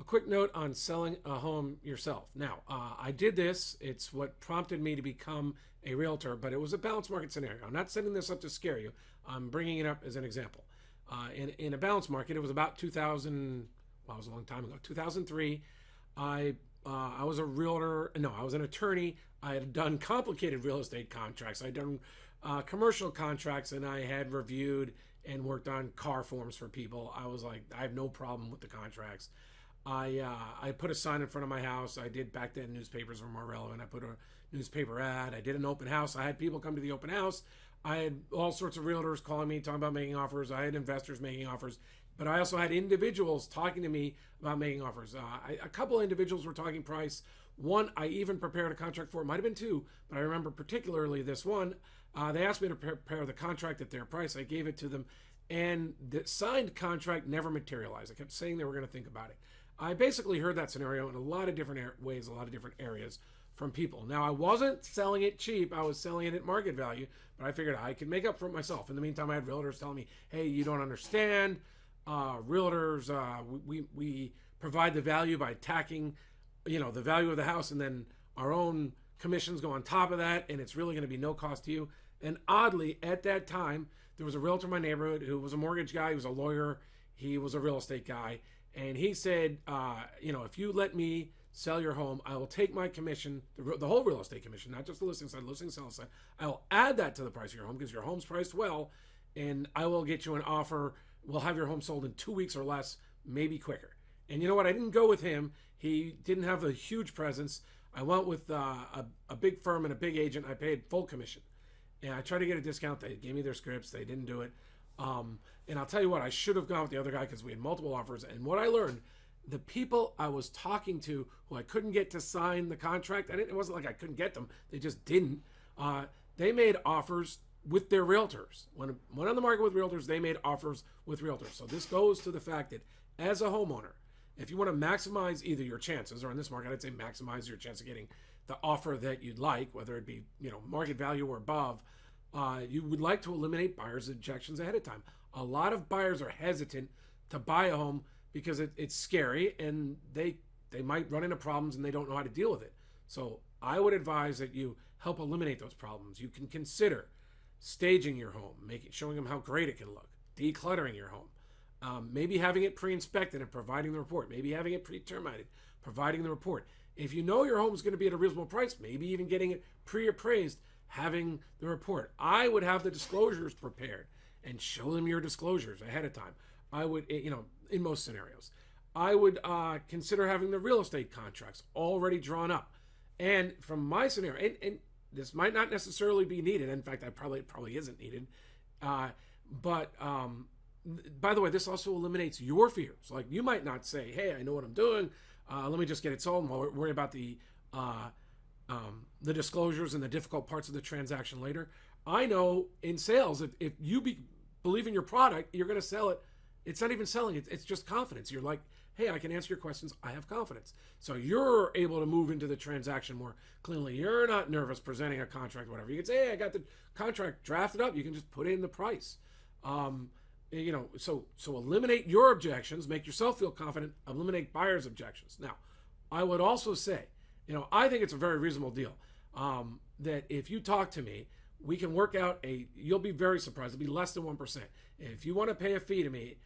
A quick note on selling a home yourself. Now, I did this. It's what prompted me to become a realtor, but it was a balanced market scenario. I'm not setting this up to scare you. I'm bringing it up as an example. In a balanced market, it was about 2000, well, it was a long time ago, 2003. I was a realtor. No, I was an attorney. I had done complicated real estate contracts. I'd done commercial contracts, and I had reviewed and worked on car forms for people. I was like, I have no problem with the contracts. I put a sign in front of my house. I did, back then newspapers were more relevant. I put a newspaper ad. I did an open house. I had people come to the open house. I had all sorts of realtors calling me, talking about making offers. I had investors making offers, but I also had individuals talking to me about making offers. A couple of individuals were talking price. One I even prepared a contract for. It might have been two, but I remember particularly this one. They asked me to prepare the contract at their price. I gave it to them, and the signed contract never materialized. I kept saying they were going to think about it. I basically heard that scenario in a lot of different ways, a lot of different areas from people. Now, I wasn't selling it cheap. I was selling it at market value, but I figured I could make up for it myself. In the meantime, I had realtors telling me, hey, you don't understand. Realtors, we provide the value by tacking, the value of the house, and then our own commissions go on top of that, and it's really going to be no cost to you. And oddly, at that time, there was a realtor in my neighborhood who was a mortgage guy. He was a lawyer. He was a real estate guy. And he said, if you let me sell your home, I will take my commission, the whole real estate commission, not just the listing side, listing sell side. I will add that to the price of your home because your home's priced well, and I will get you an offer. We'll have your home sold in 2 weeks or less, maybe quicker. And you know what? I didn't go with him. He didn't have a huge presence. I went with a big firm and a big agent. I paid full commission. And I tried to get a discount. They gave me their scripts. They didn't do it. And I'll tell you what, I should have gone with the other guy because we had multiple offers. And what I learned, the people I was talking to who I couldn't get to sign the contract, and it wasn't like I couldn't get them, they just didn't. They made offers with their realtors. When it went on the market with realtors, they made offers with realtors. So this goes to the fact that as a homeowner, if you want to maximize either your chances, or in this market, I'd say maximize your chance of getting the offer that you'd like, whether it be market value or above, you would like to eliminate buyers' objections ahead of time. A lot of buyers are hesitant to buy a home because it's scary and they might run into problems and they don't know how to deal with it. So I would advise that you help eliminate those problems. You can consider staging your home, showing them how great it can look, decluttering your home, maybe having it pre-inspected and providing the report, maybe having it pre-terminated, providing the report. If you know your home is going to be at a reasonable price, maybe even getting it pre-appraised, having the report. I would have the disclosures prepared and show them your disclosures ahead of time. I would, in most scenarios, I would consider having the real estate contracts already drawn up. And from my scenario, and this might not necessarily be needed. In fact, it probably isn't needed. But by the way, this also eliminates your fears. Like, you might not say, hey, I know what I'm doing. Let me just get it sold and worry about the disclosures and the difficult parts of the transaction later. I know in sales, if you believe in your product, you're going to sell it. It's not even selling. It's just confidence. You're like, hey, I can answer your questions. I have confidence. So you're able to move into the transaction more cleanly. You're not nervous presenting a contract, whatever. You can say, hey, I got the contract drafted up. You can just put in the price. So eliminate your objections, make yourself feel confident, eliminate buyers' objections. Now, I would also say, I think it's a very reasonable deal that if you talk to me, we can work out you'll be very surprised. It'll be less than 1%. If you want to pay a fee to me,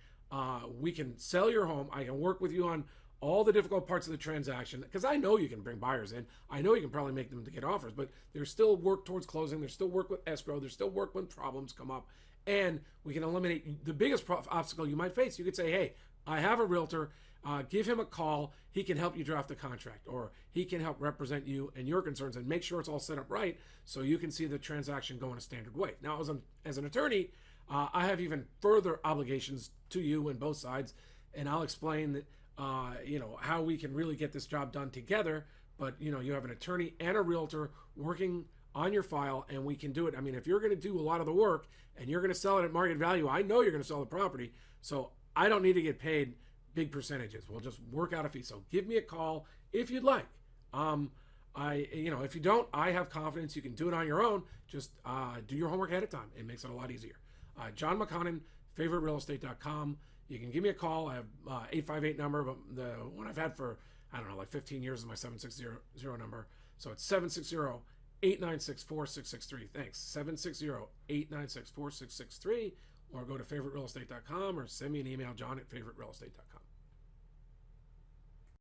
we can sell your home. I can work with you on all the difficult parts of the transaction because I know you can bring buyers in. I know you can probably make them to get offers, but there's still work towards closing. There's still work with escrow. There's still work when problems come up. And we can eliminate the biggest obstacle you might face. You could say, hey, I have a realtor. Give him a call. He can help you draft the contract, or he can help represent you and your concerns and make sure it's all set up right so you can see the transaction go in a standard way. Now, as an attorney, I have even further obligations to you and both sides, and I'll explain that, how we can really get this job done together. But, you have an attorney and a realtor working on your file, and we can do it. I mean, if you're going to do a lot of the work and you're going to sell it at market value, I know you're going to sell the property, so I don't need to get paid big percentages. We'll just work out a fee. So give me a call if you'd like. If you don't, I have confidence you can do it on your own. Just do your homework ahead of time. It makes it a lot easier. John McConnin, favoriterealestate.com. You can give me a call. I have 858 number, but the one I've had for, I don't know, like 15 years is my 760 number. So it's 760-896-4663. Thanks. 760-896-4663. Or go to favoriterealestate.com or send me an email, john@favoriterealestate.com.